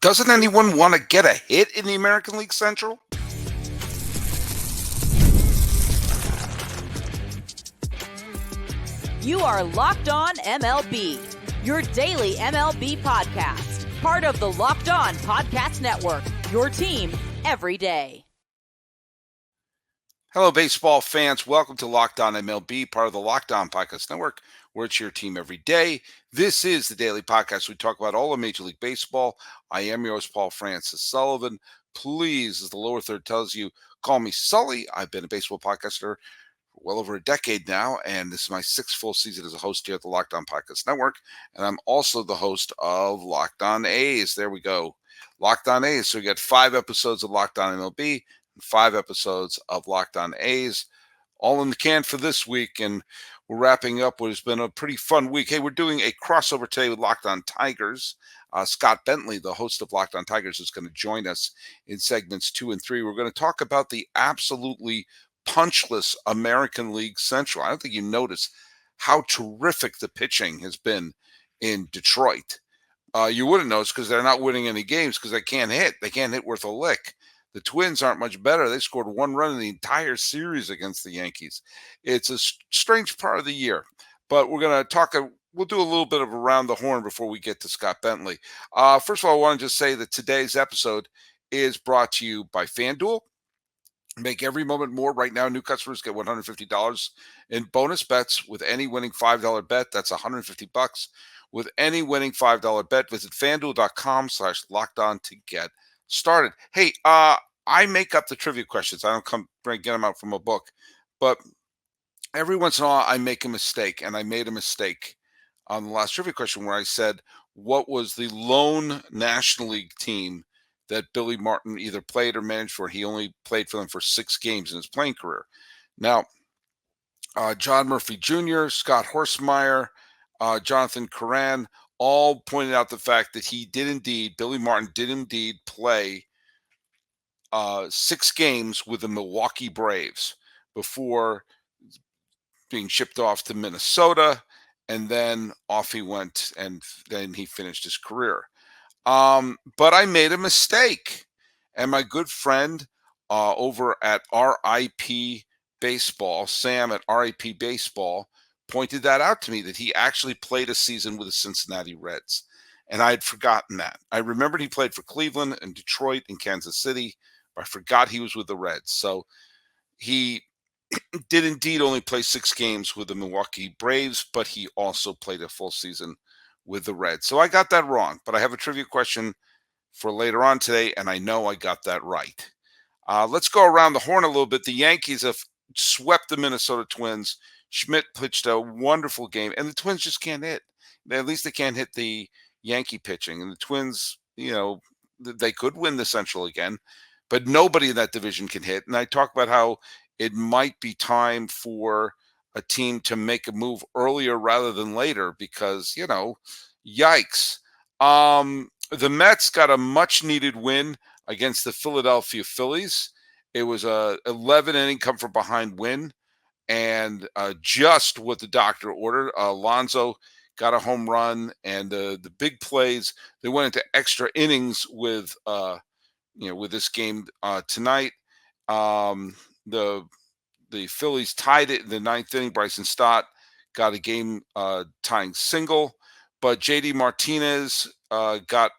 Doesn't anyone want to get a hit in the American League Central? You are Locked On MLB, your daily MLB podcast, part of the Locked On Podcast Network, your team every day. Hello, baseball fans. Welcome to Locked On MLB, part of the Locked On Podcast Network, where it's your team every day. This is the daily podcast. We talk about all of Major League Baseball. I am your host, Paul Francis Sullivan. Please, as the lower third tells you, call me Sully. I've been a baseball podcaster for well over a decade now, and this is my sixth full season as a host here at the Locked On Podcast Network. And I'm also the host of Locked On A's. There we go. Locked On A's. So we got 5 episodes of Locked On MLB. 5 episodes of Locked On A's, all in the can for this week, and we're wrapping up what has been a pretty fun week. Hey, we're doing a crossover today with Locked On Tigers. Scott Bentley, the host of Locked On Tigers, is going to join us in segments 2 and 3. We're going to talk about the absolutely punchless American League Central. I don't think you noticed how terrific the pitching has been in Detroit. You wouldn't notice because they're not winning any games because they can't hit. They can't hit worth a lick. The Twins aren't much better. They scored 1 run in the entire series against the Yankees. It's a strange part of the year, but we're going to talk. We'll do a little bit of around the horn before we get to Scott Bentley. First of all, I want to just say that today's episode is brought to you by FanDuel. Make every moment more. Right now, new customers get $150 in bonus bets with any winning $5 bet. That's $150 with any winning $5 bet. Visit FanDuel.com/lockedon to get started. Hey, I make up the trivia questions. I don't get them out from a book, but every once in a while I make a mistake, and I made a mistake on the last trivia question where I said, what was the lone National League team that Billy Martin either played or managed for? He only played for them for 6 games in his playing career. Now, John Murphy Jr., Scott Horsemeyer, Jonathan Curran, all pointed out the fact that Billy Martin did indeed play 6 games with the Milwaukee Braves before being shipped off to Minnesota, and then off he went, and then he finished his career. But I made a mistake, and my good friend over at RIP Baseball, Sam at RIP Baseball, pointed that out to me, that he actually played a season with the Cincinnati Reds. And I had forgotten that. I remembered he played for Cleveland and Detroit and Kansas City, but I forgot he was with the Reds. So he did indeed only play 6 games with the Milwaukee Braves, but he also played a full season with the Reds. So I got that wrong, but I have a trivia question for later on today, and I know I got that right. Let's go around the horn a little bit. The Yankees have swept the Minnesota Twins. Schmidt pitched a wonderful game, and the Twins just can't hit. At least they can't hit the Yankee pitching. And the Twins, they could win the Central again, but nobody in that division can hit. And I talk about how it might be time for a team to make a move earlier rather than later because, yikes. The Mets got a much-needed win against the Philadelphia Phillies. It was a 11-inning come-from-behind win, and just what the doctor ordered. Alonso got a home run, and the big plays. They went into extra innings with this game tonight. The Phillies tied it in the 9th inning. Bryson Stott got a game tying single, but JD Martinez got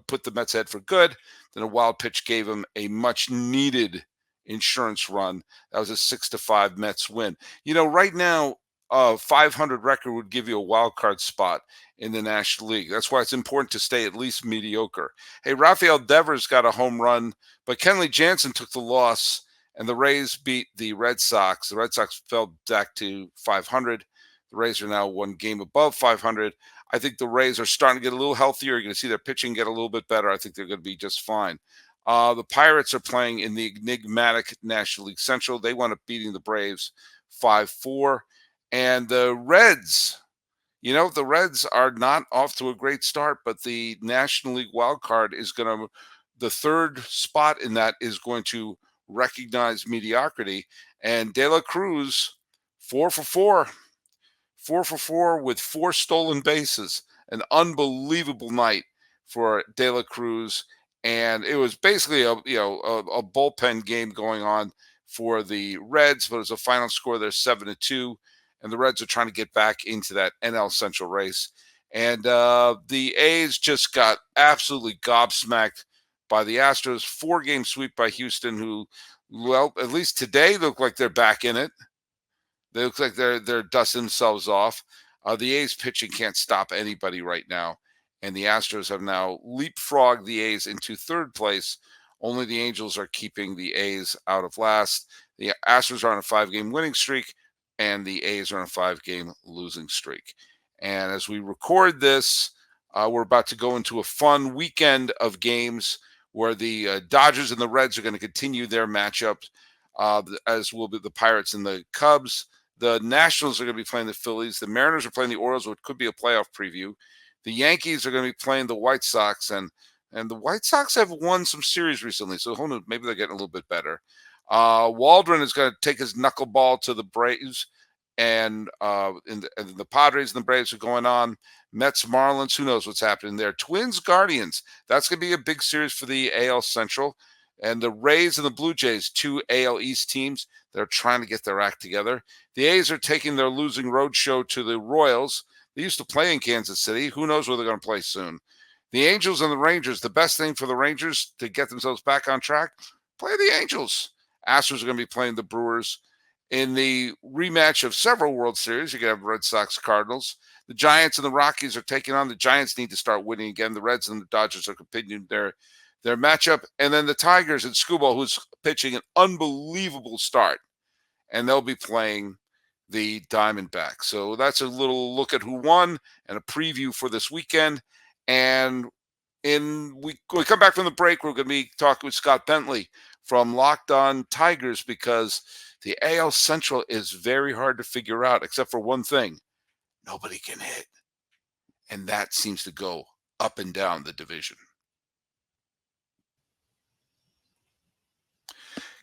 put the Mets ahead for good. Then a wild pitch gave him a much needed insurance run. That was a 6-5 Mets win. Right now, a 500 record would give you a wild card spot in the National League. That's why it's important to stay at least mediocre. Hey, Rafael Devers got a home run, but Kenley Jansen took the loss, and the Rays beat the Red Sox. The Red Sox fell back to 500. The Rays are now 1 game above 500. I think the Rays are starting to get a little healthier. You're going to see their pitching get a little bit better. I think they're going to be just fine. The Pirates are playing in the enigmatic National League Central. They wound up beating the Braves 5-4. And the Reds, the Reds are not off to a great start, but the National League wild card is the third spot in that is going to recognize mediocrity. And De La Cruz, 4 for 4. 4 for 4 with 4 stolen bases. An unbelievable night for De La Cruz, and it was basically a bullpen game going on for the Reds, but it was a final score there 7-2, and the Reds are trying to get back into that NL Central race. And the A's just got absolutely gobsmacked by the Astros. 4-game sweep by Houston, who, well, at least today look like they're back in it. They look like they're dusting themselves off. The A's pitching can't stop anybody right now, and the Astros have now leapfrogged the A's into third place. Only the Angels are keeping the A's out of last. The Astros are on a 5-game winning streak, and the A's are on a 5-game losing streak. And as we record this, we're about to go into a fun weekend of games where the Dodgers and the Reds are going to continue their matchup, as will be the Pirates and the Cubs. The Nationals are going to be playing the Phillies. The Mariners are playing the Orioles, which could be a playoff preview. The Yankees are going to be playing the White Sox, and the White Sox have won some series recently, so who knows? Maybe they're getting a little bit better. Waldron is going to take his knuckleball to the Braves, and the Padres and the Braves are going on. Mets, Marlins, who knows what's happening there. Twins, Guardians, that's going to be a big series for the AL Central. And the Rays and the Blue Jays, 2 AL East teams that are trying to get their act together. The A's are taking their losing road show to the Royals. They used to play in Kansas City. Who knows where they're going to play soon? The Angels and the Rangers, the best thing for the Rangers to get themselves back on track, play the Angels. Astros are going to be playing the Brewers. In the rematch of several World Series, you're going to have Red Sox, Cardinals. The Giants and the Rockies are taking on. The Giants need to start winning again. The Reds and the Dodgers are continuing their matchup. And then the Tigers and Scuball, who's pitching an unbelievable start, and they'll be playing the Diamondbacks. So that's a little look at who won and a preview for this weekend. And when we come back from the break, we're going to be talking with Scott Bentley from Locked On Tigers, because the AL Central is very hard to figure out, except for one thing: nobody can hit. And that seems to go up and down the division.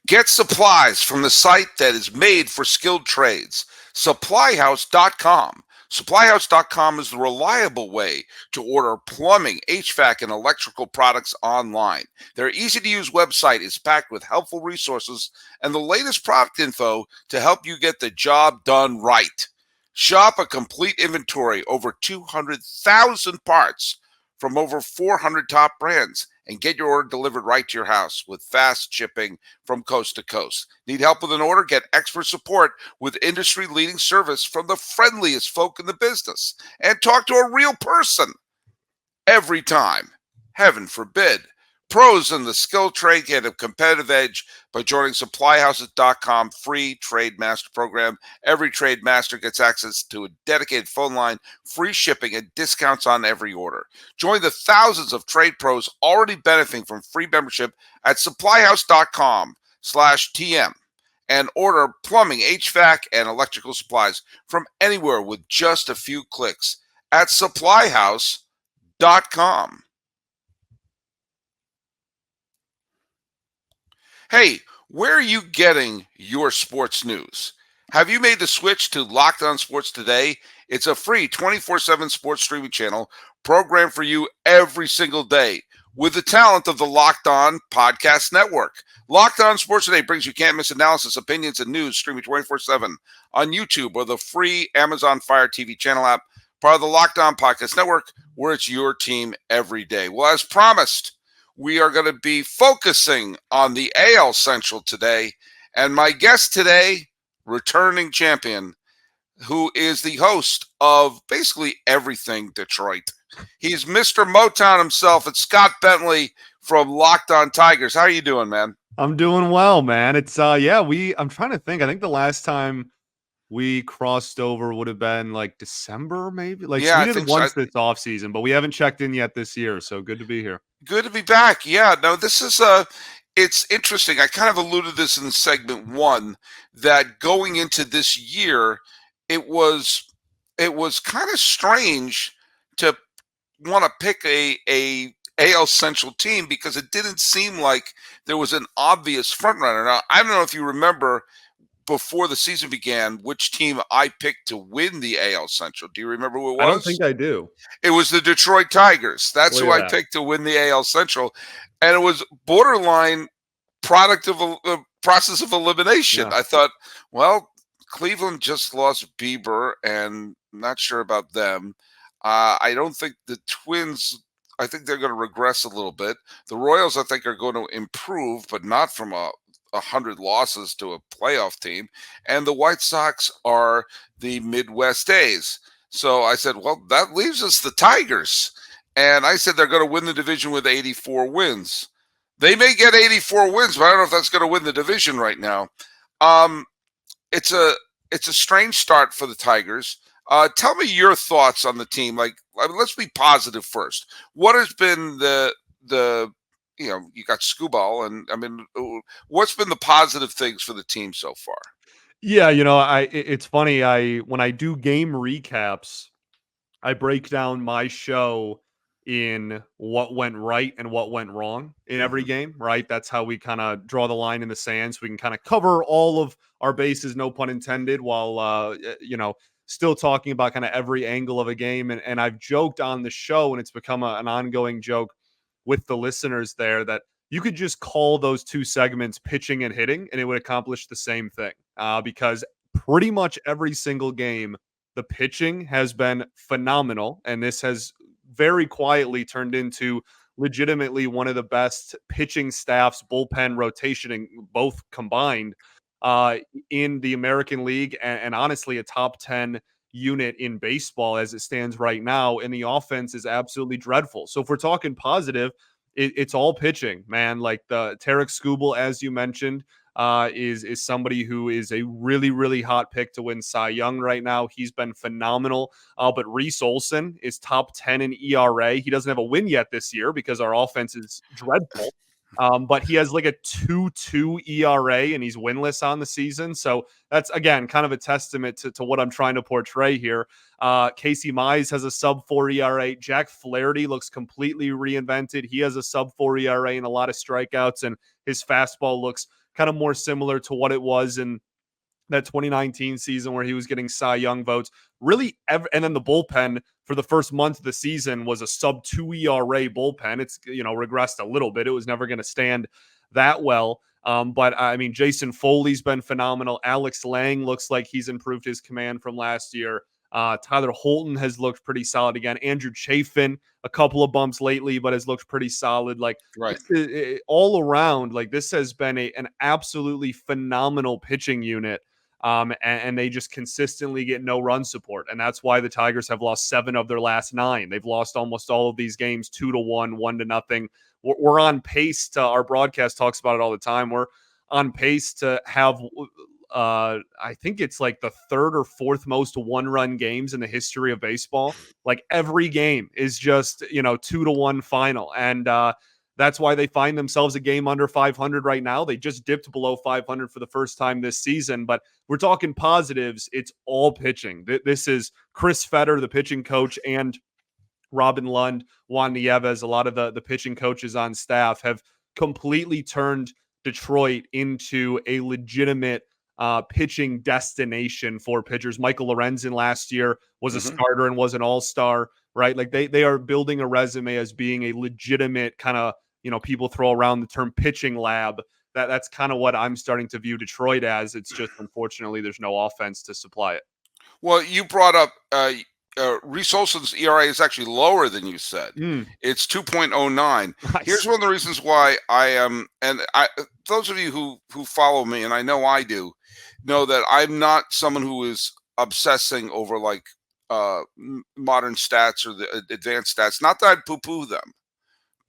Get supplies from the site that is made for skilled trades, supplyhouse.com. Supplyhouse.com is the reliable way to order plumbing, HVAC, and electrical products online. Their easy-to-use website is packed with helpful resources and the latest product info to help you get the job done right. Shop a complete inventory, over 200,000 parts from over 400 top brands, and get your order delivered right to your house with fast shipping from coast to coast. Need help with an order? Get expert support with industry-leading service from the friendliest folk in the business. And talk to a real person every time. Heaven forbid. Pros in the skilled trade get a competitive edge by joining supplyhouses.com free trade master program. Every trade master gets access to a dedicated phone line, free shipping, and discounts on every order. Join the thousands of trade pros already benefiting from free membership at supplyhouse.com/TM and order plumbing, HVAC, and electrical supplies from anywhere with just a few clicks at supplyhouse.com. Hey, where are you getting your sports news? Have you made the switch to Locked On Sports Today? It's a free 24/7 sports streaming channel programmed for you every single day with the talent of the Locked On Podcast Network. Locked On Sports Today brings you can't-miss analysis, opinions, and news streaming 24/7 on YouTube or the free Amazon Fire TV channel app, part of the Locked On Podcast Network, where it's your team every day. Well, as promised, we are going to be focusing on the AL Central today. And my guest today, returning champion, who is the host of basically everything Detroit. He's Mr. Motown himself. It's Scott Bentley from Locked On Tigers. How are you doing, man? I'm doing well, man. It's I'm trying to think. I think the last time we crossed over would have been like December, maybe. Like, Yeah, so I we did think once so. this off season, but we haven't checked in yet this year. So good to be here. Good to be back. Yeah, no, this is it's interesting. I kind of alluded this in segment one, that going into this year, it was kind of strange to want to pick a AL Central team, because it didn't seem like there was an obvious front runner. Now, I don't know if you remember, before the season began which team I picked to win the AL Central. Do you remember who it I don't was? think I do. It was the Detroit Tigers. That's Look who at I that. picked to win the AL Central, and it was borderline product of a process of elimination. Yeah. I thought, well, Cleveland just lost Bieber, and I'm not sure about them. I don't think the Twins. I think they're going to regress a little bit. The Royals, I think, are going to improve, but not from a 100 losses to a playoff team. And the White Sox are the Midwest A's. So I said, well, that leaves us the Tigers. And I said they're going to win the division with 84 wins. They may get 84 wins, but I don't know if that's going to win the division right now. Um, it's a strange start for the Tigers. Tell me your thoughts on the team. Like, let's be positive first. What has been the you got Scuball, and I mean, what's been the positive things for the team so far? Yeah, it's funny. When I do game recaps, I break down my show in what went right and what went wrong in every game, right? That's how we kind of draw the line in the sand, so we can kind of cover all of our bases, no pun intended, while still talking about kind of every angle of a game. And I've joked on the show, and it's become an ongoing joke with the listeners there, that you could just call those two segments pitching and hitting, and it would accomplish the same thing. Because pretty much every single game, the pitching has been phenomenal, and this has very quietly turned into legitimately one of the best pitching staffs, bullpen rotationing both combined uh, in the American League, and honestly a top 10 unit in baseball as it stands right now. And the offense is absolutely dreadful. So if we're talking positive, it's all pitching, man. Like the Tarek Skubal, as you mentioned, is somebody who is a really, really hot pick to win Cy Young right now. He's been phenomenal. But Reese Olson is top 10 in ERA. He doesn't have a win yet this year because our offense is dreadful. But he has like a 2.2 ERA and he's winless on the season. So that's, again, kind of a testament to what I'm trying to portray here. Casey Mize has a sub-4 ERA. Jack Flaherty looks completely reinvented. He has a sub-4 ERA and a lot of strikeouts, and his fastball looks kind of more similar to what it was in that 2019 season where he was getting Cy Young votes. Really, and then the bullpen for the first month of the season was a sub-2 ERA bullpen. It's, regressed a little bit. It was never going to stand that well. But I mean, Jason Foley's been phenomenal. Alex Lang looks like he's improved his command from last year. Tyler Holton has looked pretty solid again. Andrew Chafin, a couple of bumps lately, but has looked pretty solid. Like, Right. All around, like, this has been an absolutely phenomenal pitching unit. And they just consistently get no run support. And that's why the Tigers have lost 7 of their last 9. They've lost almost all of these games 2-1, 1-0. We're on pace to, our broadcast talks about it all the time. We're on pace to have, I think it's like the 3rd or 4th most 1-run games in the history of baseball. Like, every game is just, 2-1 final. And, that's why they find themselves a game under 500 right now. They just dipped below 500 for the first time this season. But we're talking positives. It's all pitching. This is Chris Fetter, the pitching coach, and Robin Lund, Juan Nieves, a lot of the pitching coaches on staff have completely turned Detroit into a legitimate pitching destination for pitchers. Michael Lorenzen last year was a starter and was an all-star, right? Like they are building a resume as being a legitimate kind of, people throw around the term pitching lab. That's kind of what I'm starting to view Detroit as. It's just, unfortunately, there's no offense to supply it. Well, you brought up Reese Olson's ERA is actually lower than you said. It's 2.09. Nice. Here's one of the reasons why I am, and those of you who follow me, and I know I do, know that I'm not someone who is obsessing over like modern stats or the advanced stats. Not that I'd poo-poo them,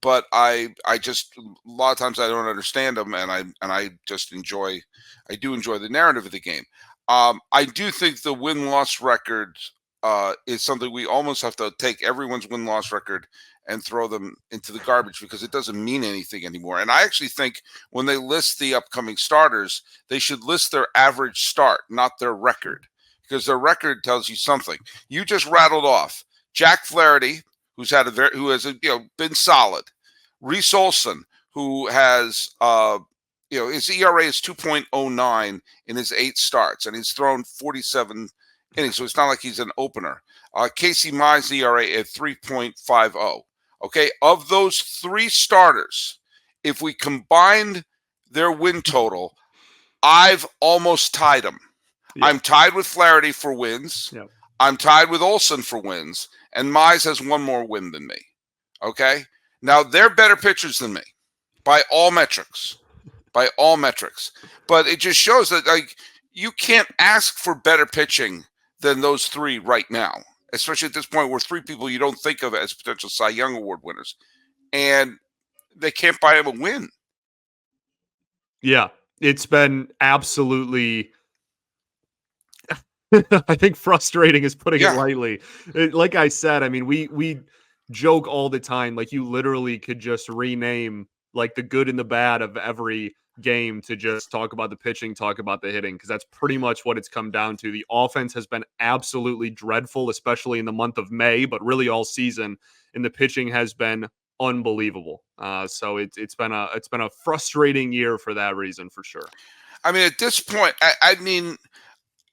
but I just, a lot of times I don't understand them, and I just enjoy the narrative of the game. I do think the win-loss record is something we almost have to take everyone's win-loss record and throw them into the garbage because it doesn't mean anything anymore. And I actually think when they list the upcoming starters, they should list their average start, not their record, because their record tells you something. You just rattled off Jack Flaherty, who has been solid. Reese Olson, who has his ERA is 2.09 in his 8 starts, and he's thrown 47 innings, so it's not like he's an opener. Casey Mize ERA at 3.50. Okay, of those 3 starters, if we combined their win total, I've almost tied them. Yeah. I'm tied with Flaherty for wins. Yeah. I'm tied with Olsen for wins, and Mize has 1 more win than me. Okay, now they're better pitchers than me by all metrics. By all metrics. But it just shows that you can't ask for better pitching than those 3 right now, especially at this point where 3 people you don't think of as potential Cy Young Award winners, and they can't buy him a win. Yeah, it's been absolutely, I think frustrating is putting it lightly. Like I said, I mean, we joke all the time, like you literally could just rename like the good and the bad of every game to just talk about the pitching, talk about the hitting, because that's pretty much what it's come down to. The offense has been absolutely dreadful, especially in the month of May, but really all season, and the pitching has been unbelievable. So it's been a frustrating year for that reason, for sure. I mean, at this point, I mean,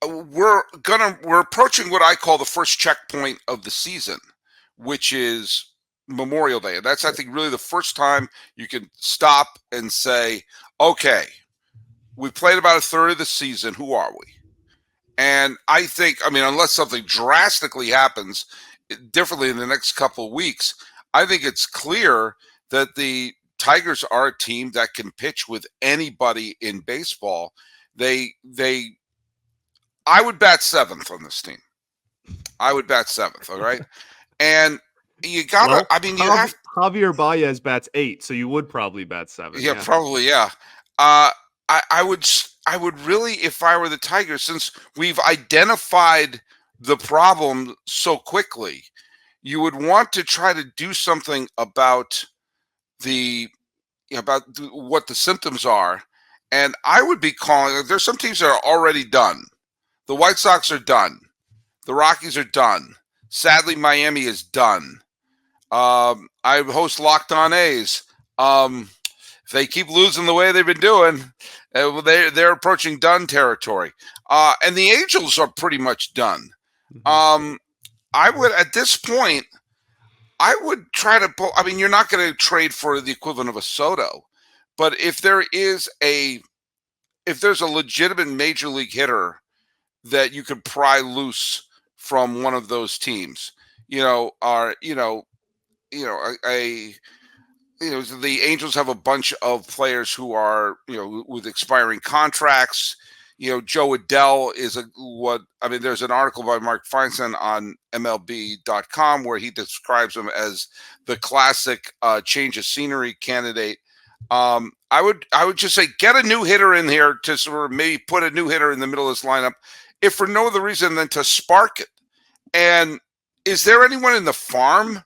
we're approaching what I call the first checkpoint of the season, which is Memorial Day. And that's, I think, really the first time you can stop and say, okay, we played about a third of the season. Who are we? And I think, I mean, unless something drastically happens differently in the next couple of weeks, I think it's clear that the Tigers are a team that can pitch with anybody in baseball. I would bat 7th on this team. I would bat 7th, all right? And you gotta, well, I mean, you have Javier Baez bats 8, so you would probably bat 7. Yeah, probably, yeah. I would really, if I were the Tigers, since we've identified the problem so quickly, you would want to try to do something about what the symptoms are. And I would be calling, there's some teams that are already done. The White Sox are done. The Rockies are done. Sadly, Miami is done. I host Locked On A's. If they keep losing the way they've been doing, they're approaching done territory. And the Angels are pretty much done. I would, at this point, I would try to pull. I mean, you're not going to trade for the equivalent of a Soto, but if there's a legitimate major league hitter that you could pry loose from one of those teams, the Angels have a bunch of players who are, with expiring contracts. Joe Adell is there's an article by Mark Feinstein on MLB.com where he describes him as the classic change of scenery candidate. I would just say get a new hitter in here to sort of maybe put a new hitter in the middle of this lineup, if for no other reason than to spark it. And is there anyone in the farm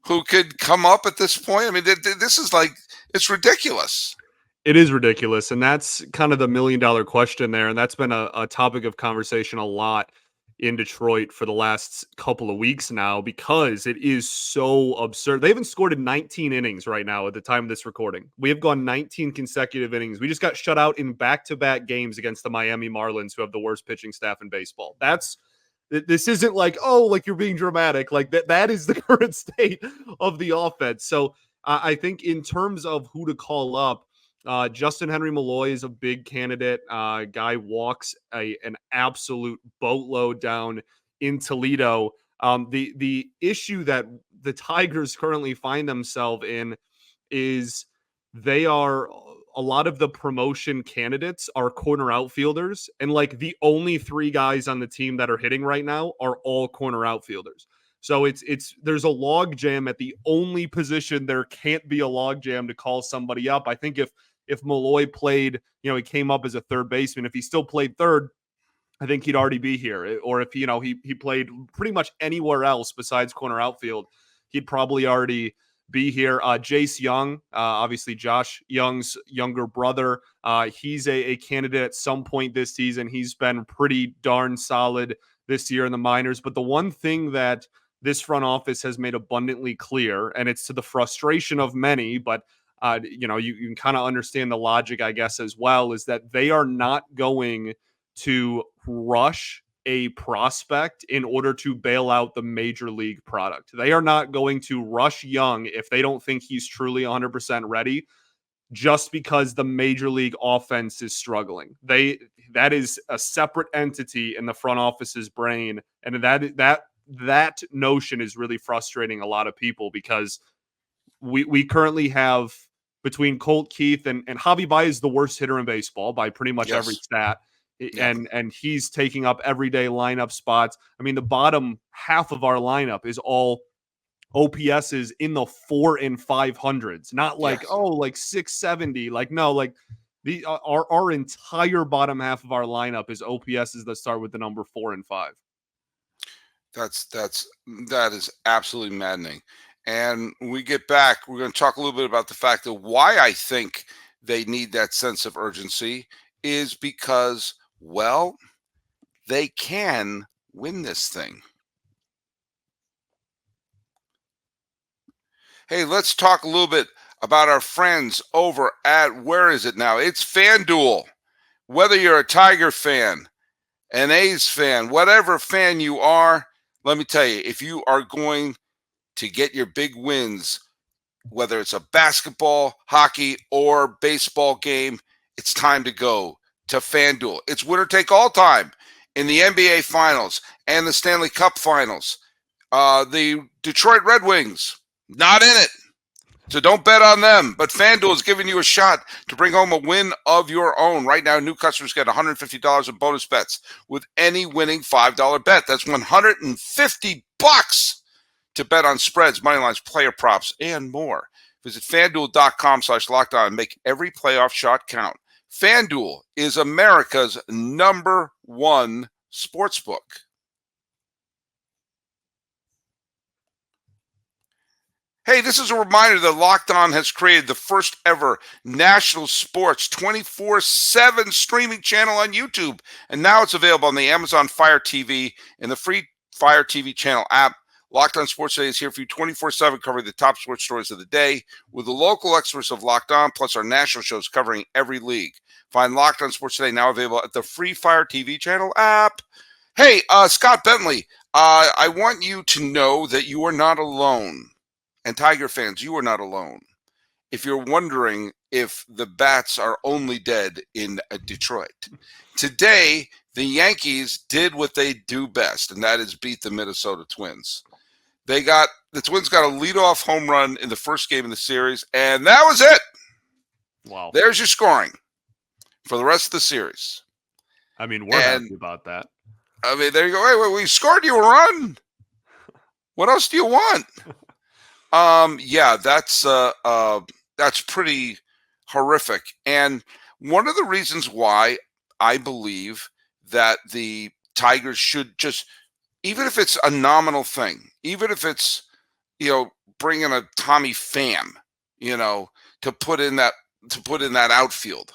who could come up at this point? I mean, this is it's ridiculous. It is ridiculous. And that's kind of the $1 million question there. And that's been a topic of conversation a lot in Detroit for the last couple of weeks now, because it is so absurd. They haven't scored in 19 innings right now at the time of this recording. We have gone 19 consecutive innings. We just got shut out in back-to-back games against the Miami Marlins, who have the worst pitching staff in baseball. This isn't like you're being dramatic. Like that is the current state of the offense. So I think in terms of who to call up, Justin Henry Malloy is a big candidate. Guy walks an absolute boatload down in Toledo. The issue that the Tigers currently find themselves in is a lot of the promotion candidates are corner outfielders, and the only 3 guys on the team that are hitting right now are all corner outfielders. So there's a log jam at the only position there can't be a log jam to call somebody up. I think if Malloy played, he came up as a third baseman. If he still played third, I think he'd already be here. Or if he played pretty much anywhere else besides corner outfield, he'd probably already be here. Jace Young, obviously Josh Young's younger brother. He's a candidate at some point this season. He's been pretty darn solid this year in the minors. But the one thing that this front office has made abundantly clear, and it's to the frustration of many, but you can kind of understand the logic, I guess, as well, is that they are not going to rush a prospect in order to bail out the major league product. They are not going to rush Young if they don't think he's truly 100% ready just because the major league offense is struggling. That is a separate entity in the front office's brain, and that notion is really frustrating a lot of people because we currently have between Colt Keith and Javi Baez is the worst hitter in baseball by pretty much every Yes. stat. Yeah. And he's taking up everyday lineup spots. I mean, the bottom half of our lineup is all OPS is in the 4 and 500s, not like, Yes. like 670. Like, no, like our entire bottom half of our lineup is OPSs that start with the number 4 and 5. That is absolutely maddening. And when we get back, we're going to talk a little bit about the fact that why I think they need that sense of urgency is because, well, they can win this thing. Hey, let's talk a little bit about our friends over at, where is it now? It's FanDuel. Whether you're a Tiger fan, an A's fan, whatever fan you are, let me tell you, if you are going to get your big wins, whether it's a basketball, hockey, or baseball game, it's time to go to FanDuel. It's winner take all time in the NBA Finals and the Stanley Cup Finals. The Detroit Red Wings, not in it. So don't bet on them. But FanDuel is giving you a shot to bring home a win of your own. Right now, new customers get $150 in bonus bets with any winning $5 bet. That's $150 to bet on spreads, money lines, player props, and more. Visit FanDuel.com/lockedon and make every playoff shot count. FanDuel is America's #1 sportsbook. Hey, this is a reminder that Locked On has created the first ever national sports 24/7 streaming channel on YouTube. And now it's available on the Amazon Fire TV and the free Fire TV channel app. Locked On Sports Today is here for you 24/7, covering the top sports stories of the day with the local experts of Locked On, plus our national shows covering every league. Find Locked On Sports Today now available at the free Fire TV channel app. Hey, Scott Bentley, I want you to know that you are not alone. And Tiger fans, you are not alone. If you're wondering if the bats are only dead in Detroit, today the Yankees did what they do best, and that is beat the Minnesota Twins. The Twins got a leadoff home run in the first game of the series, and that was it. Wow. There's your scoring for the rest of the series. I mean, we're happy about that. I mean, there you go. Wait, we scored you a run. What else do you want? Yeah, that's pretty horrific. And one of the reasons why I believe that the Tigers should just, even if it's a nominal thing, even if it's, bringing a Tommy Pham, to put in that outfield,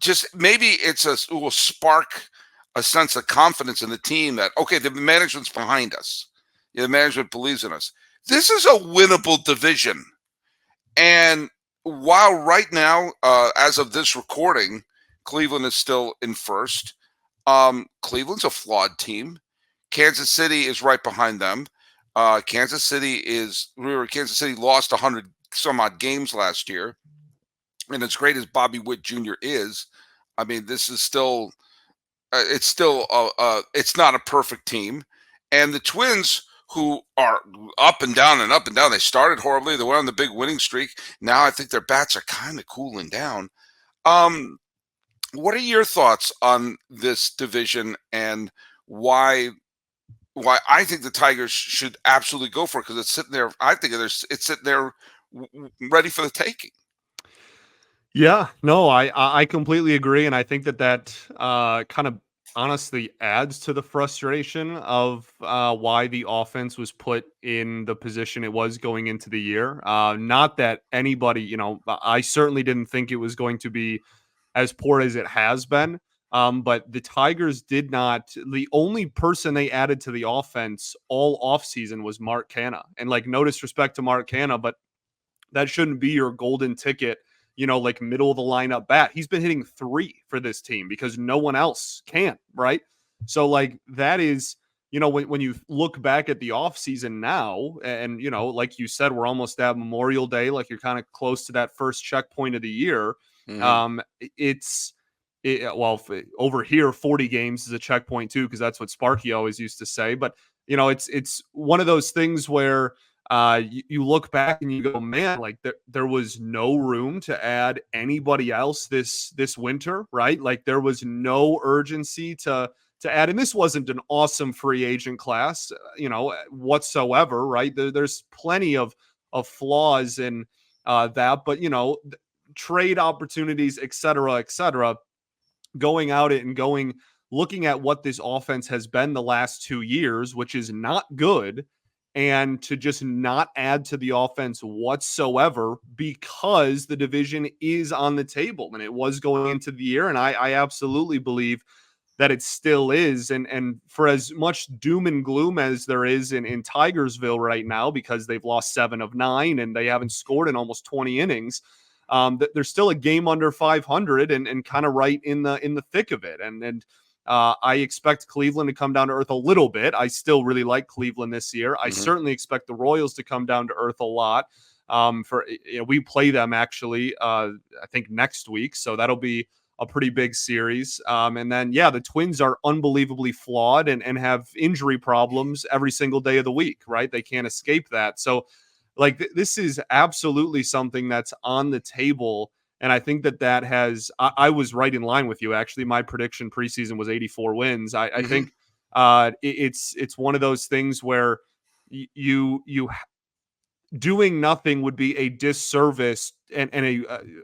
just maybe it will spark a sense of confidence in the team that, okay, the management's behind us. The management believes in us. This is a winnable division. And while right now, as of this recording, Cleveland is still in first, Cleveland's a flawed team. Kansas City is right behind them. Kansas City lost 100 some odd games last year. And as great as Bobby Witt Jr. is, I mean, this is still, it's not a perfect team. And the Twins, who are up and down and up and down. They started horribly. They went on the big winning streak. Now I think their bats are kind of cooling down. What are your thoughts on this division and why I think the Tigers should absolutely go for it? Because it's sitting there. I think it's sitting there ready for the taking. Yeah, no, I completely agree. And I think that kind of honestly adds to the frustration of why the offense was put in the position it was going into the year. Not that anybody, I certainly didn't think it was going to be as poor as it has been. But the Tigers did not. The only person they added to the offense all offseason was Mark Canha. And no disrespect to Mark Canha, but That shouldn't be your golden ticket, like middle of the lineup bat. He's been hitting 3 for this team because no one else can, right? So like that is, when you look back at the offseason now, and like you said, we're almost at Memorial Day, like you're kind of close to that first checkpoint of the year. Mhm. Well, over here, 40 games is a checkpoint too, because that's what Sparky always used to say. But it's one of those things where you look back and you go, man, like there was no room to add anybody else this winter, right? Like there was no urgency to add, and this wasn't an awesome free agent class, whatsoever, right? There's plenty of flaws in that, but trade opportunities, et cetera, et cetera, going out it and looking at what this offense has been the last 2 years, which is not good, and to just not add to the offense whatsoever because the division is on the table, and it was going into the year, and I absolutely believe that it still is. And for as much doom and gloom as there is in Tigersville right now, because they've lost 7 of 9 and they haven't scored in almost 20 innings, there's still a game under 500 and kind of right in the thick of it. And I expect Cleveland to come down to earth a little bit. I still really like Cleveland this year. I certainly expect the Royals to come down to earth a lot. We play them actually, I think next week, so that'll be a pretty big series. And then, the Twins are unbelievably flawed and have injury problems every single day of the week, right? They can't escape that. So, like, this is absolutely something that's on the table. And I think that has, I was right in line with you. Actually, my prediction preseason was 84 wins. I think it's one of those things where you doing nothing would be a disservice, and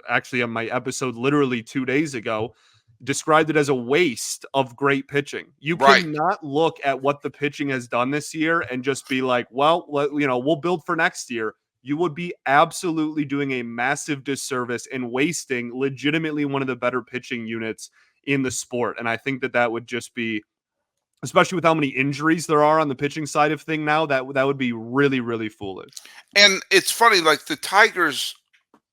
actually on my episode literally 2 days ago described it as a waste of great pitching. You Right. cannot look at what the pitching has done this year and just be like, well, we'll build for next year. You would be absolutely doing a massive disservice and wasting legitimately one of the better pitching units in the sport. And I think that would just be, especially with how many injuries there are on the pitching side of thing now, that would be really, really foolish. And it's funny, like the Tigers,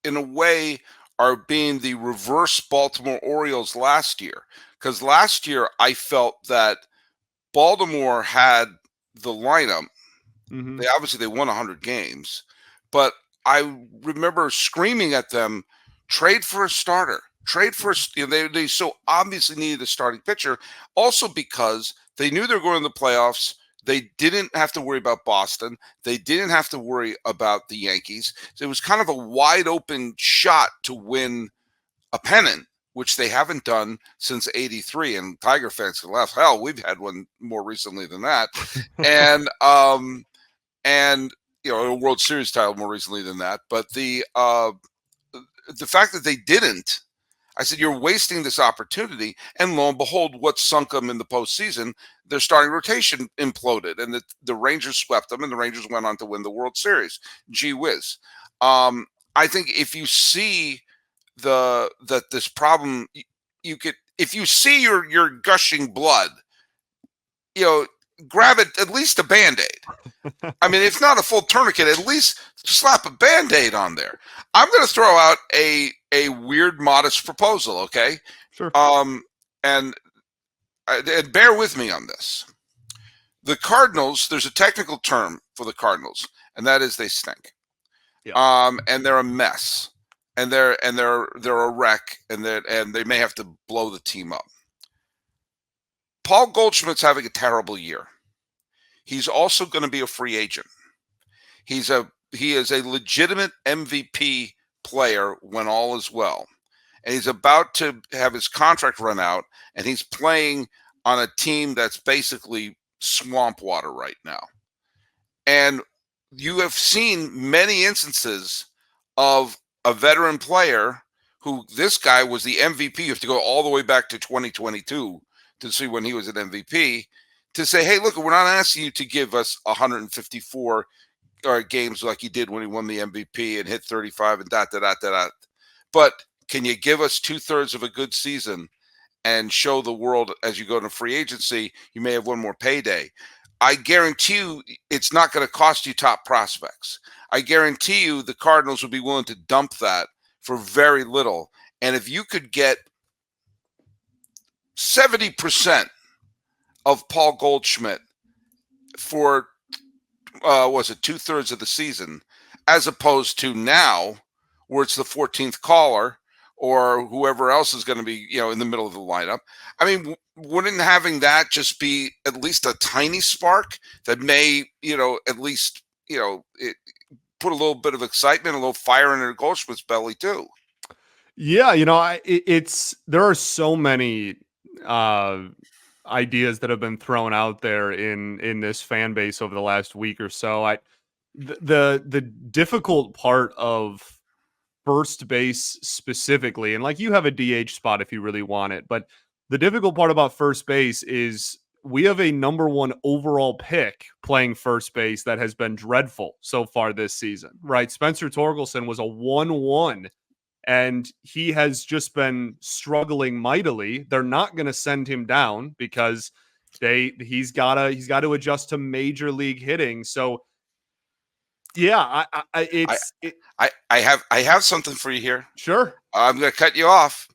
in a way, are being the reverse Baltimore Orioles last year. Because last year, I felt that Baltimore had the lineup. Mm-hmm. They won 100 games, but I remember screaming at them, trade for a starter. Trade for they so obviously needed a starting pitcher. Also because they knew they were going to the playoffs. They didn't have to worry about Boston. They didn't have to worry about the Yankees. So it was kind of a wide open shot to win a pennant, which they haven't done since '83. And Tiger fans can laugh. Hell, we've had one more recently than that. And a World Series title more recently than that. But the fact that they didn't, I said, you're wasting this opportunity. And lo and behold, what sunk them in the postseason, their starting rotation imploded. And the Rangers swept them, and the Rangers went on to win the World Series. Gee whiz. I think if you see that this problem, you could, if you see your gushing blood, grab it, at least a Band-Aid. I mean, if not a full tourniquet, at least slap a Band-Aid on there. I'm going to throw out a weird, modest proposal, okay? Sure. And bear with me on this. The Cardinals, there's a technical term for the Cardinals, and that is they stink. Yeah. And they're a mess. And they're a wreck, and they may have to blow the team up. Paul Goldschmidt's having a terrible year. He's also going to be a free agent. He is a legitimate MVP player when all is well. And he's about to have his contract run out, and he's playing on a team that's basically swamp water right now. And you have seen many instances of a veteran player who, this guy was the MVP. You have to go all the way back to 2022 to see when he was an MVP, to say, hey, look, we're not asking you to give us 154 games like he did when he won the MVP and hit 35 and dot. But can you give us 2/3 of a good season and show the world as you go to free agency, you may have one more payday? I guarantee you it's not going to cost you top prospects. I guarantee you the Cardinals would be willing to dump that for very little. And if you could get 70% of Paul Goldschmidt for was it 2/3 of the season, as opposed to now where it's the 14th caller or whoever else is going to be, in the middle of the lineup. I mean, wouldn't having that just be at least a tiny spark that may, at least, it put a little bit of excitement, a little fire in Goldschmidt's belly too. Yeah, there are so many ideas that have been thrown out there in this fan base over the last week or so. The difficult part of first base specifically, and like you have a DH spot if you really want it, but the difficult part about first base is we have a number one overall pick playing first base that has been dreadful so far this season, right? Spencer Torkelson was a 1-1 and he has just been struggling mightily. They're not going to send him down because he's got to adjust to major league hitting. So yeah, I have something for you here. Sure. I'm going to cut you off.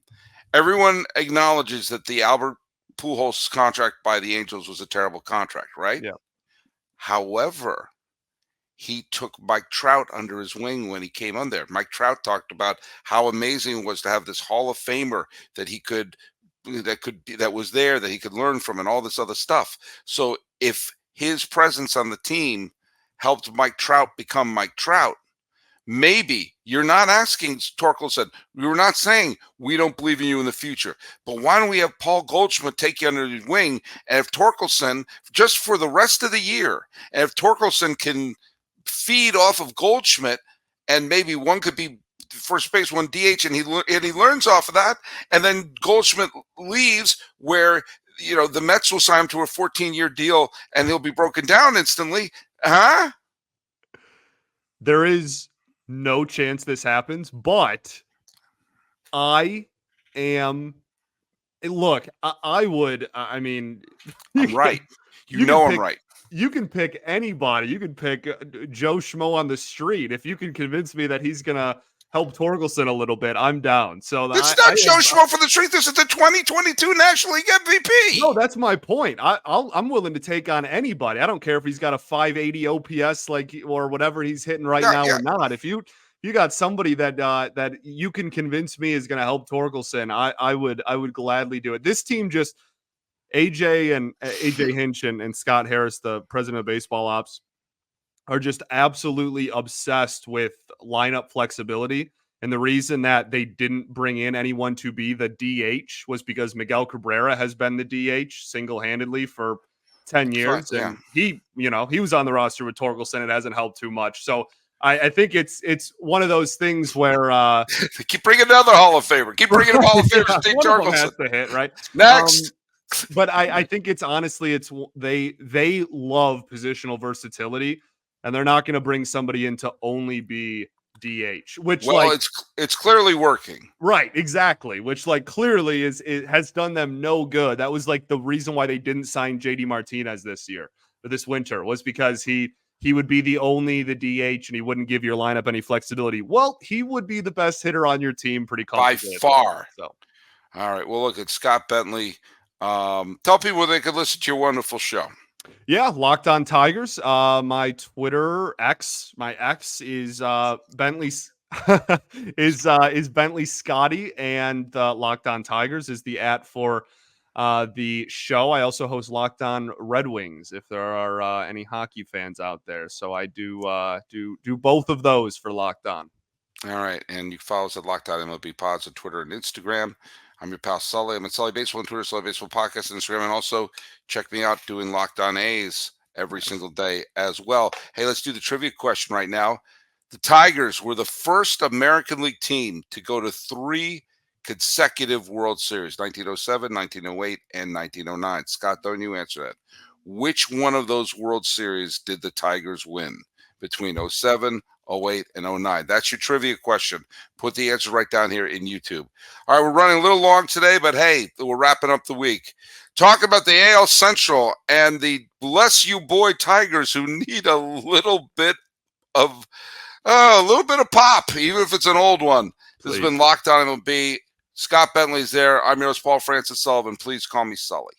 Everyone acknowledges that the Albert Pujols contract by the Angels was a terrible contract, right? Yeah. However, he took Mike Trout under his wing when he came on there. Mike Trout talked about how amazing it was to have this Hall of Famer that he was there that he could learn from and all this other stuff. So if his presence on the team helped Mike Trout become Mike Trout, maybe you're not asking, Torkelson, we're not saying we don't believe in you in the future, but why don't we have Paul Goldschmidt take you under his wing? And if Torkelson, just for the rest of the year, and if Torkelson can feed off of Goldschmidt, and maybe one could be first base, one DH, and he learns off of that, and then Goldschmidt leaves where the Mets will sign him to a 14-year deal, and he'll be broken down instantly. Huh? There is no chance this happens, but I am. Look, I would. I mean, I'm right. I'm right. You can pick anybody. You can pick Joe Schmo on the street. If you can convince me that he's gonna help Torkelson a little bit, I'm down. So it's not Joe Schmo for the street. This is the 2022 National League MVP. No, that's my point. I'm willing to take on anybody. I don't care if he's got a 580 OPS or whatever he's hitting right now or not. If you got somebody that you can convince me is going to help Torkelson, I would gladly do it. This team just AJ Hinch and Scott Harris, the president of baseball ops, are just absolutely obsessed with lineup flexibility. And the reason that they didn't bring in anyone to be the DH was because Miguel Cabrera has been the DH single-handedly for 10 years. Right, yeah. And he was on the roster with Torkelson. It hasn't helped too much. So I think it's one of those things where keep bringing another Hall of Famer. Keep bringing a Hall of Famer. Steve Torkelson has to hit, right? Next. But I think it's honestly they love positional versatility, and they're not going to bring somebody in to only be DH, which it's clearly working. Right, exactly. Which clearly it has done them no good. That was the reason why they didn't sign JD Martinez this winter was because he would be the DH and he wouldn't give your lineup any flexibility. Well, he would be the best hitter on your team pretty comfortably. By far. So, all right. Well, look, it's Scott Bentley. Tell people they could listen to your wonderful show. Yeah, Locked On Tigers. My Twitter my X is Bentley is Bentley Scotty, and Locked On Tigers is the @ for the show. I also host Locked On Red Wings if there are any hockey fans out there. So I do both of those for Locked On. All right, and you can follow us at Locked On MLB Pods on Twitter and Instagram. I'm your pal Sully. I'm at Sully Baseball on Twitter, Sully Baseball Podcast on Instagram, and also check me out doing Locked On A's every single day as well. Hey, let's do the trivia question right now. The Tigers were the first American League team to go to 3 consecutive World Series, 1907, 1908, and 1909. Scott, don't you answer that. Which one of those World Series did the Tigers win between 07, 08, and 09? That's your trivia question. Put the answer right down here in YouTube. All right, we're running a little long today, but hey, we're wrapping up the week. Talk about the AL Central and the bless you boy Tigers, who need a little bit of pop, even if it's an old one. This has been Locked On MLB. Scott Bentley's there. I'm yours, Paul Francis Sullivan. Please call me Sully.